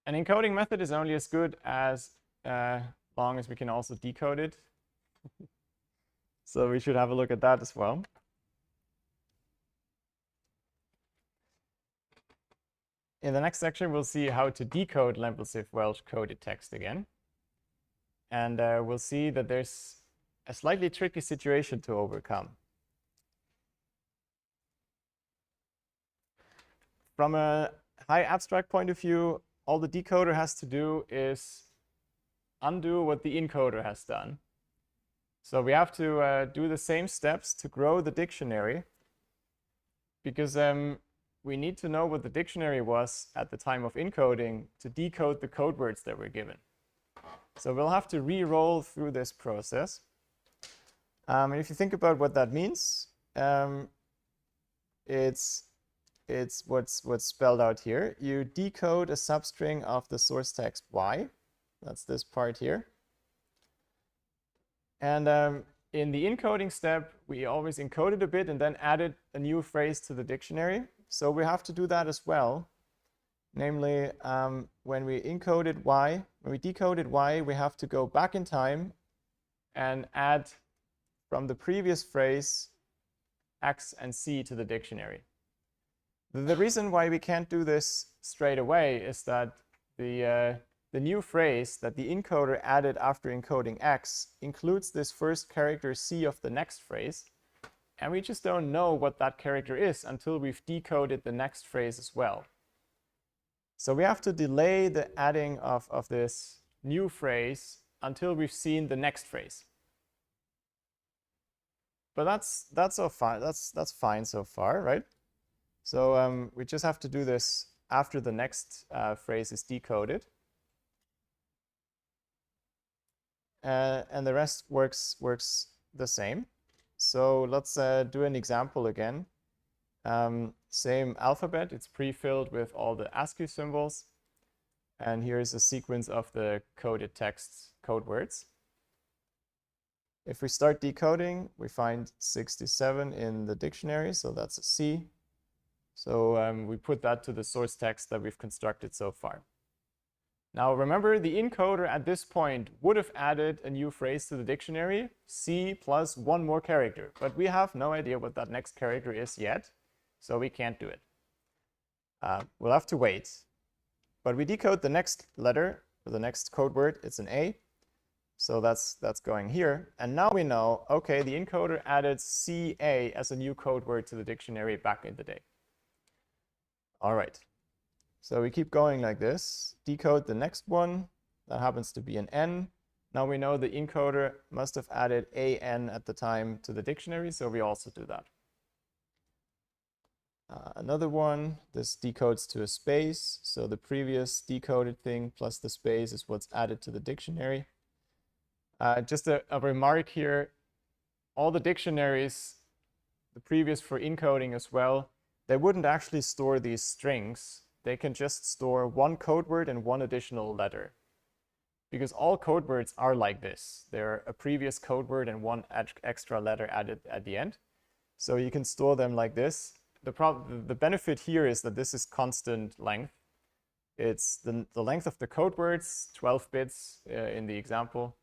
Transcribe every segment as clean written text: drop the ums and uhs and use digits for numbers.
An encoding method is only as good as long as we can also decode it. So we should have a look at that as well. In the next section, we'll see how to decode Lemblisiv Welsh coded text again. And we'll see that there's a slightly tricky situation to overcome. From a high abstract point of view, all the decoder has to do is undo what the encoder has done. So we have to do the same steps to grow the dictionary, because we need to know what the dictionary was at the time of encoding to decode the code words that were given. So we'll have to re-roll through this process. And if you think about what that means, it's what's spelled out here. You decode a substring of the source text y. That's this part here. And in the encoding step, we always encoded a bit and then added a new phrase to the dictionary. So we have to do that as well. Namely, when we decoded y, we have to go back in time and add from the previous phrase x and c to the dictionary. The reason why we can't do this straight away is that the new phrase that the encoder added after encoding x includes this first character c of the next phrase, and we just don't know what that character is until we've decoded the next phrase as well. So we have to delay the adding of this new phrase until we've seen the next phrase. But that's all fine. That's fine so far, right? So we just have to do this after the next phrase is decoded. And the rest works the same. So let's do an example again. Same alphabet, it's pre-filled with all the ASCII symbols. And here's a sequence of the coded text code words. If we start decoding, we find 67 in the dictionary, so that's a C. So we put that to the source text that we've constructed so far. Now remember, the encoder at this point would have added a new phrase to the dictionary, C plus one more character, but we have no idea what that next character is yet, so we can't do it. We'll have to wait. But we decode the next letter, or the next code word, it's an A, so that's going here. And now we know, okay, the encoder added CA as a new code word to the dictionary back in the day. All right. So we keep going like this, decode the next one, that happens to be an N. Now we know the encoder must have added AN at the time to the dictionary, so we also do that. Another one, this decodes to a space, so the previous decoded thing plus the space is what's added to the dictionary. Just a remark here, all the dictionaries, the previous for encoding as well, they wouldn't actually store these strings. They can just store one code word and one additional letter. Because all code words are like this. They're a previous code word and one extra letter added at the end. So you can store them like this. The benefit here is that this is constant length. It's the length of the code words, 12 bits in the example,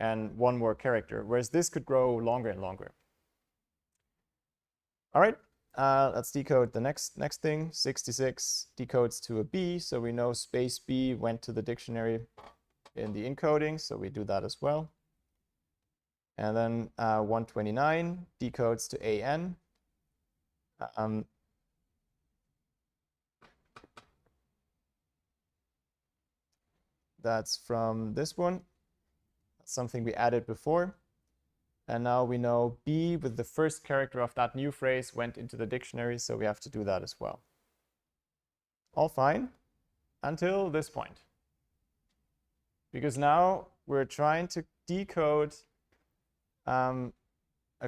and one more character, whereas this could grow longer and longer. All right. Let's decode the next thing. 66 decodes to a B, so we know space B went to the dictionary in the encoding, so we do that as well. And then 129 decodes to AN. That's from this one. That's something we added before. And now we know B with the first character of that new phrase went into the dictionary, so we have to do that as well. All fine until this point. Because now we're trying to decode a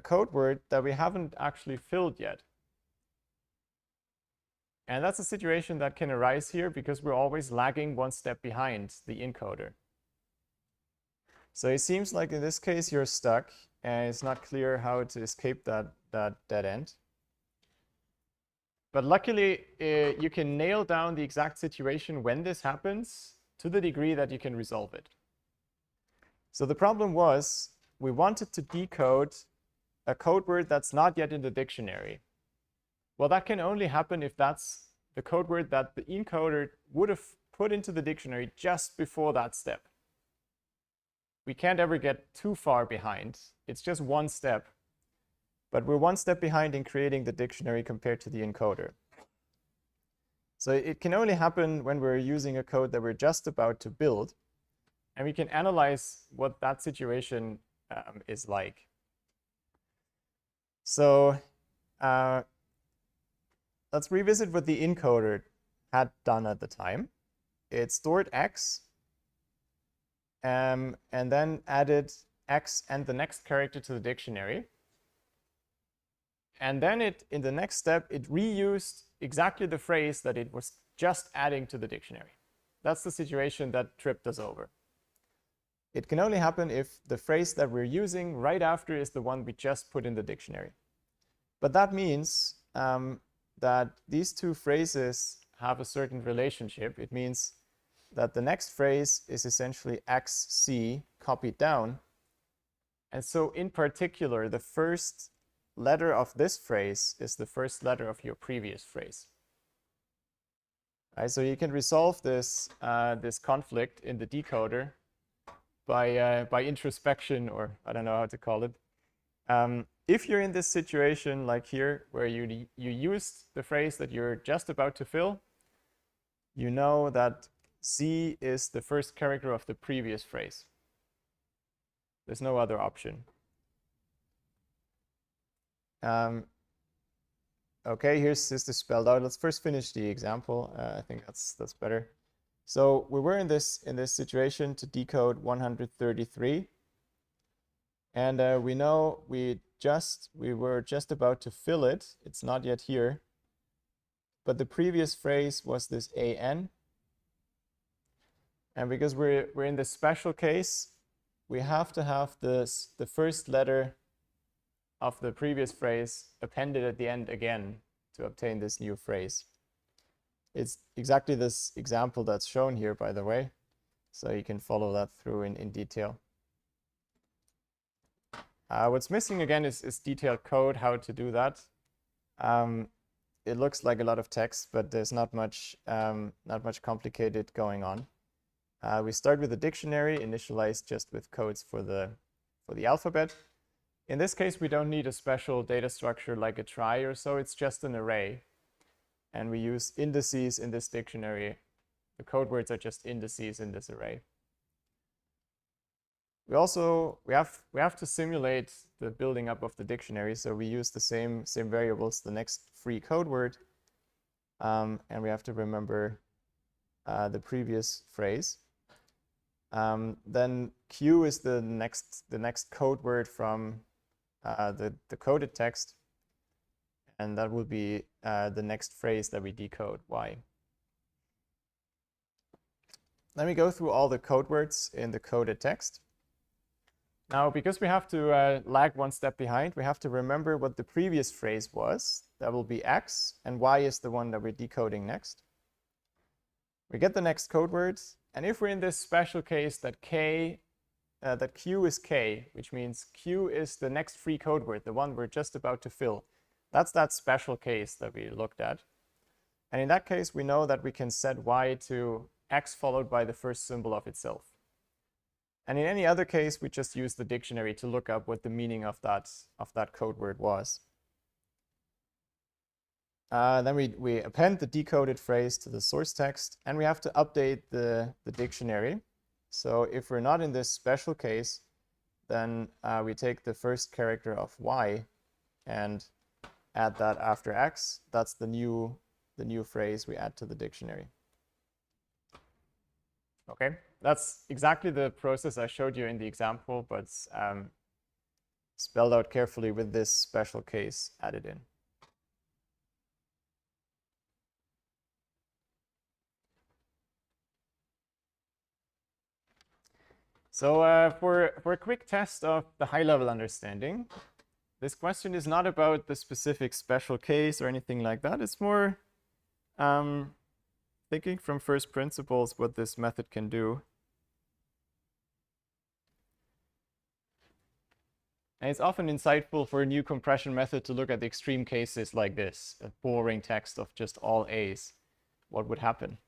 code word that we haven't actually filled yet. And that's a situation that can arise here because we're always lagging one step behind the encoder. So it seems like in this case you're stuck and it's not clear how to escape that dead end. But luckily, you can nail down the exact situation when this happens to the degree that you can resolve it. So the problem was we wanted to decode a code word that's not yet in the dictionary. Well, that can only happen if that's the code word that the encoder would have put into the dictionary just before that step. We can't ever get too far behind. It's just one step. But we're one step behind in creating the dictionary compared to the encoder. So it can only happen when we're using a code that we're just about to build. And we can analyze what that situation is like. So let's revisit what the encoder had done at the time. It stored X and then added X and the next character to the dictionary. And then in the next step, it reused exactly the phrase that it was just adding to the dictionary. That's the situation that tripped us over. It can only happen if the phrase that we're using right after is the one we just put in the dictionary. But that means that these two phrases have a certain relationship. It means that the next phrase is essentially XC copied down. And so in particular, the first letter of this phrase is the first letter of your previous phrase. Right, so you can resolve this, this conflict in the decoder by introspection, or I don't know how to call it. If you're in this situation like here, where you used the phrase that you're just about to fill, you know that Z is the first character of the previous phrase. There's no other option. Okay, here's this spelled out. Let's first finish the example. I think that's better. So we were in this situation to decode 133, and we know we were just about to fill it. It's not yet here, but the previous phrase was this AN, and because we're in this special case, we have to have the first letter of the previous phrase appended at the end again to obtain this new phrase. It's exactly this example that's shown here, by the way, so you can follow that through in detail. What's missing again is detailed code, how to do that. It looks like a lot of text, but there's not much complicated going on. We start with a dictionary, initialized just with codes for the alphabet. In this case, we don't need a special data structure like a trie or so. It's just an array. And we use indices in this dictionary. The code words are just indices in this array. We have to simulate the building up of the dictionary. So we use the same variables, the next free code word. And we have to remember the previous phrase. Then Q is the next code word from the coded text, and that will be the next phrase that we decode, Y. Let me go through all the code words in the coded text. Now, because we have to lag one step behind, we have to remember what the previous phrase was. That will be X, and Y is the one that we're decoding next. We get the next code words, and if we're in this special case that Q is K, which means Q is the next free code word, the one we're just about to fill. That's that special case that we looked at. And in that case, we know that we can set Y to X followed by the first symbol of itself. And in any other case, we just use the dictionary to look up what the meaning of that code word was. Then we append the decoded phrase to the source text, and we have to update the dictionary. So if we're not in this special case, then we take the first character of Y and add that after X. That's the new phrase we add to the dictionary. Okay, that's exactly the process I showed you in the example, but spelled out carefully with this special case added in. So for a quick test of the high-level understanding, this question is not about the specific special case or anything like that. It's more thinking from first principles what this method can do. And it's often insightful for a new compression method to look at the extreme cases like this, a boring text of just all A's. What would happen?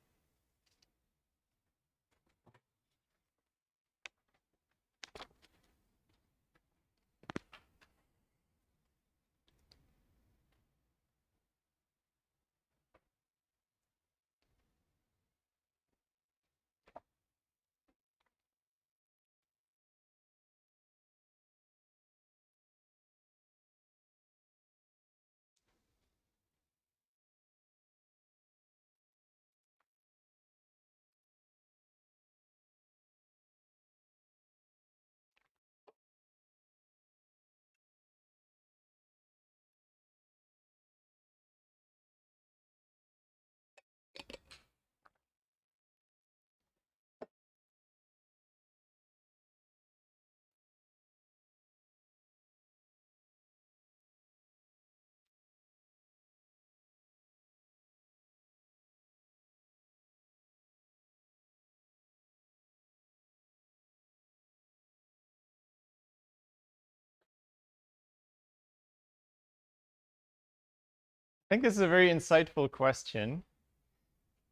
I think this is a very insightful question.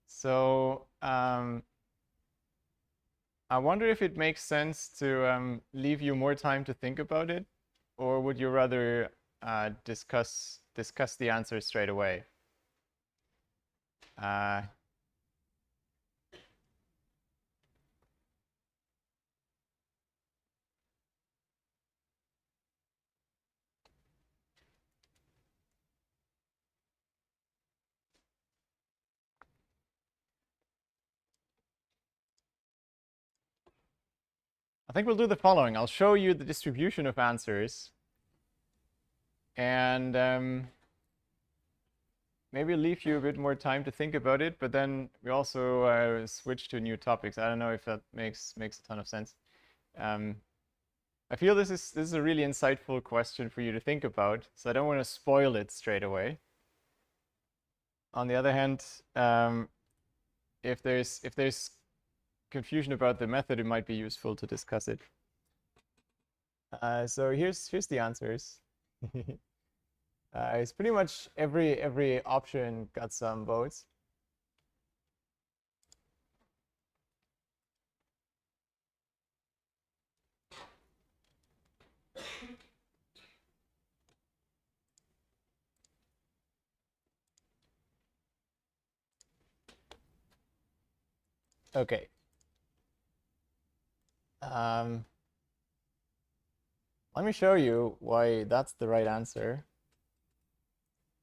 So I wonder if it makes sense to leave you more time to think about it, or would you rather discuss the answer straight away? I think we'll do the following. I'll show you the distribution of answers, and maybe leave you a bit more time to think about it, but then we also switch to new topics. I don't know if that makes a ton of sense. I feel this is a really insightful question for you to think about, so I don't want to spoil it straight away. On the other hand, if there's confusion about the method, it might be useful to discuss it. So here's the answers. It's pretty much every option got some votes. Okay. Let me show you why that's the right answer.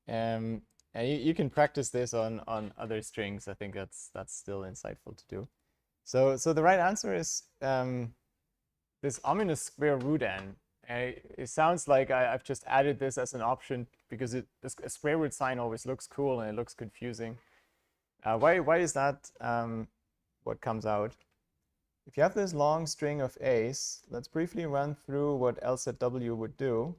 And you can practice this on other strings. I think that's still insightful to do. So the right answer is this ominous square root n. It sounds like I've just added this as an option because a square root sign always looks cool and it looks confusing. Why is that what comes out? If you have this long string of A's, let's briefly run through what LZW would do.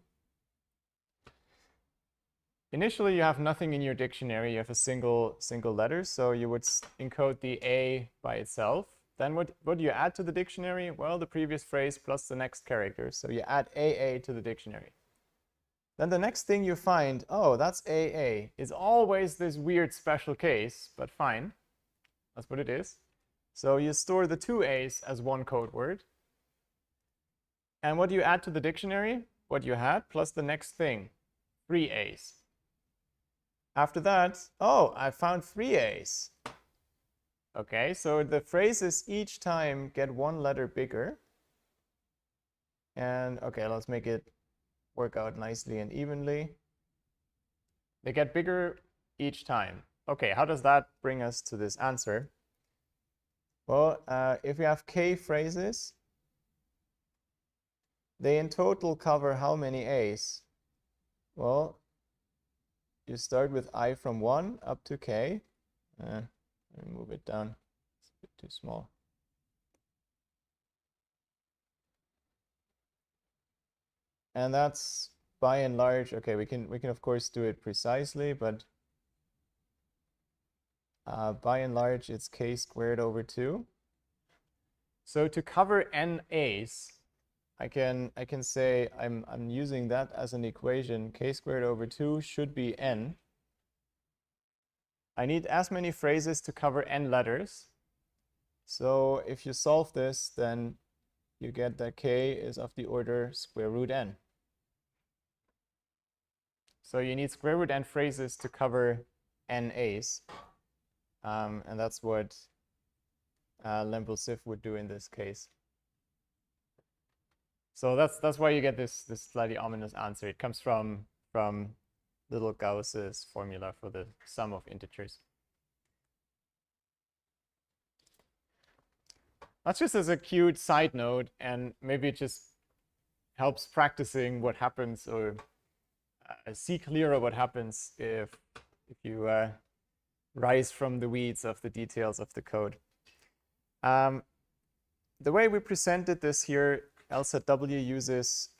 Initially, you have nothing in your dictionary. You have a single letter, so you would encode the A by itself. Then what do you add to the dictionary? Well, the previous phrase plus the next character. So you add AA to the dictionary. Then the next thing you find, oh, that's AA. It's always this weird special case, but fine. That's what it is. So you store the two A's as one code word. And what do you add to the dictionary? What you had plus the next thing, 3 A's. After that, oh, I found 3 A's. Okay, so the phrases each time get one letter bigger. And okay, let's make it work out nicely and evenly. They get bigger each time. Okay, how does that bring us to this answer? Well, if we have K phrases, they in total cover how many A's? Well, you start with I from 1 up to K. Let me move it down. It's a bit too small. And that's by and large, okay, we can of course do it precisely, but by and large, it's k squared over 2. So to cover n a's, I can say I'm using that as an equation. K squared over 2 should be n. I need as many phrases to cover n letters. So if you solve this, then you get that k is of the order square root n. So you need square root n phrases to cover n a's. And that's what Lempel-Sif would do in this case. So that's why you get this slightly ominous answer. It comes from little Gauss's formula for the sum of integers. That's just as a cute side note, and maybe it just helps practicing what happens, or see clearer what happens if you rise from the weeds of the details of the code. The way we presented this here, LZW uses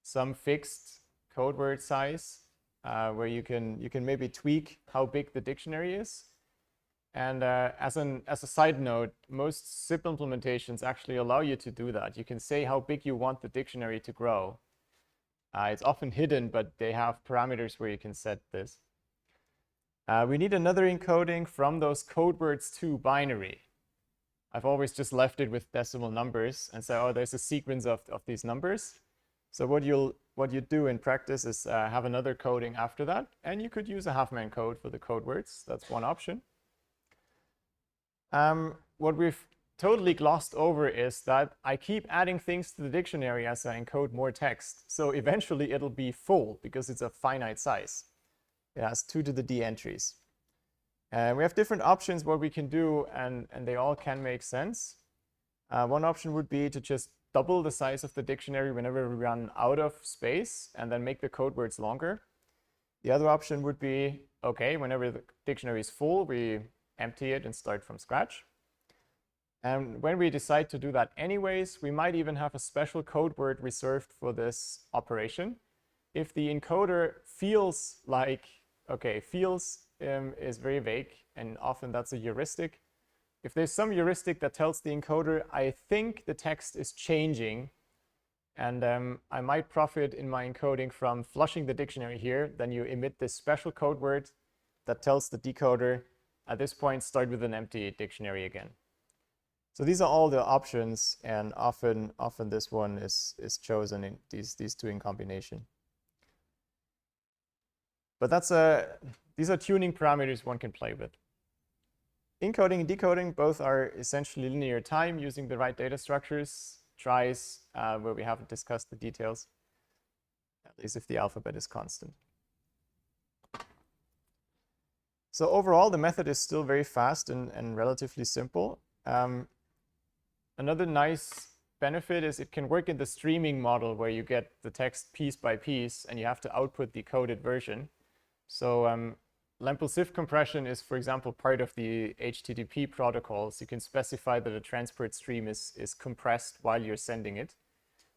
some fixed code word size where you can maybe tweak how big the dictionary is. And as a side note, most zip implementations actually allow you to do that. You can say how big you want the dictionary to grow. It's often hidden, but they have parameters where you can set this. We need another encoding from those code words to binary. I've always just left it with decimal numbers and say, oh, there's a sequence of these numbers. So what you do in practice is have another coding after that, and you could use a half-man code for the code words. That's one option. What we've totally glossed over is that I keep adding things to the dictionary as I encode more text. So eventually it'll be full because it's a finite size. It has 2 to the d entries. And we have different options what we can do, and they all can make sense. One option would be to just double the size of the dictionary whenever we run out of space, and then make the code words longer. The other option would be, okay, whenever the dictionary is full, we empty it and start from scratch. And when we decide to do that anyways, we might even have a special code word reserved for this operation. If the encoder feels like, okay, feels is very vague, and often that's a heuristic. If there's some heuristic that tells the encoder, I think the text is changing, and I might profit in my encoding from flushing the dictionary here, then you emit this special code word that tells the decoder, at this point, start with an empty dictionary again. So these are all the options, and often this one is chosen in these two in combination. But these are tuning parameters one can play with. Encoding and decoding both are essentially linear time using the right data structures. Tries where we haven't discussed the details, at least if the alphabet is constant. So overall, the method is still very fast and relatively simple. Another nice benefit is it can work in the streaming model where you get the text piece by piece and you have to output the coded version. So Lempel-Sif compression is, for example, part of the HTTP protocols. You can specify that a transport stream is compressed while you're sending it.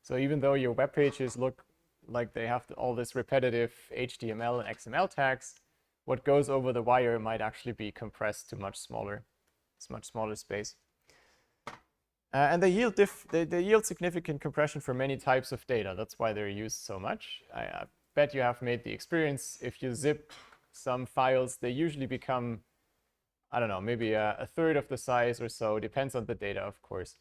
So even though your web pages look like they have all this repetitive HTML and XML tags, what goes over the wire might actually be compressed to much smaller space. And they yield significant compression for many types of data. That's why they're used so much. I bet you have made the experience. If you zip some files, they usually become, I don't know, maybe a third of the size or so. Depends on the data, of course.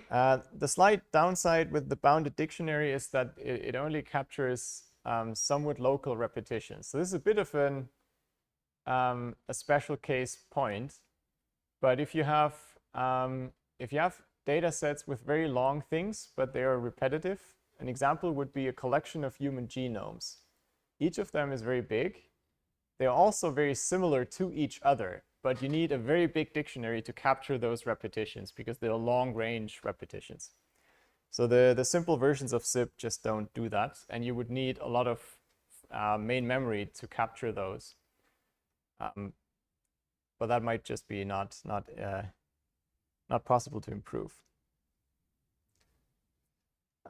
The slight downside with the bounded dictionary is that it only captures somewhat local repetitions. So this is a bit of a special case point. But if you have data sets with very long things, but they are repetitive, an example would be a collection of human genomes. Each of them is very big. They're also very similar to each other, but you need a very big dictionary to capture those repetitions because they're long-range repetitions. So the simple versions of zip just don't do that, and you would need a lot of main memory to capture those. But that might just be not possible to improve.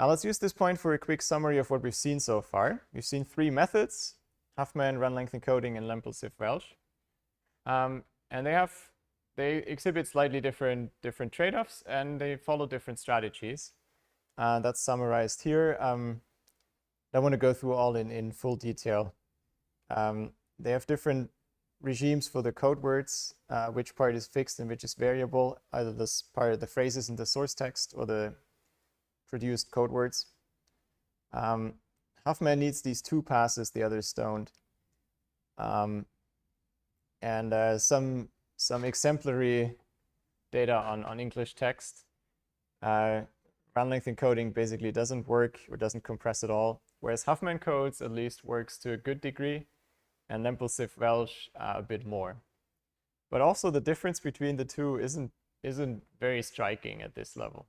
Let's use this point for a quick summary of what we've seen so far. We've seen 3 methods: Huffman, run length encoding, and Lempel-Ziff-Welch. And they exhibit slightly different trade-offs, and they follow different strategies. That's summarized here. I don't want to go through all in full detail. They have different regimes for the code words, which part is fixed and which is variable, either this part of the phrases in the source text or the produced code words. Huffman needs these 2 passes, the others don't. And some exemplary data on English text. Run length encoding basically doesn't work or doesn't compress at all, whereas Huffman codes at least works to a good degree, and Lempel-Ziff-Welch a bit more. But also the difference between the two isn't very striking at this level.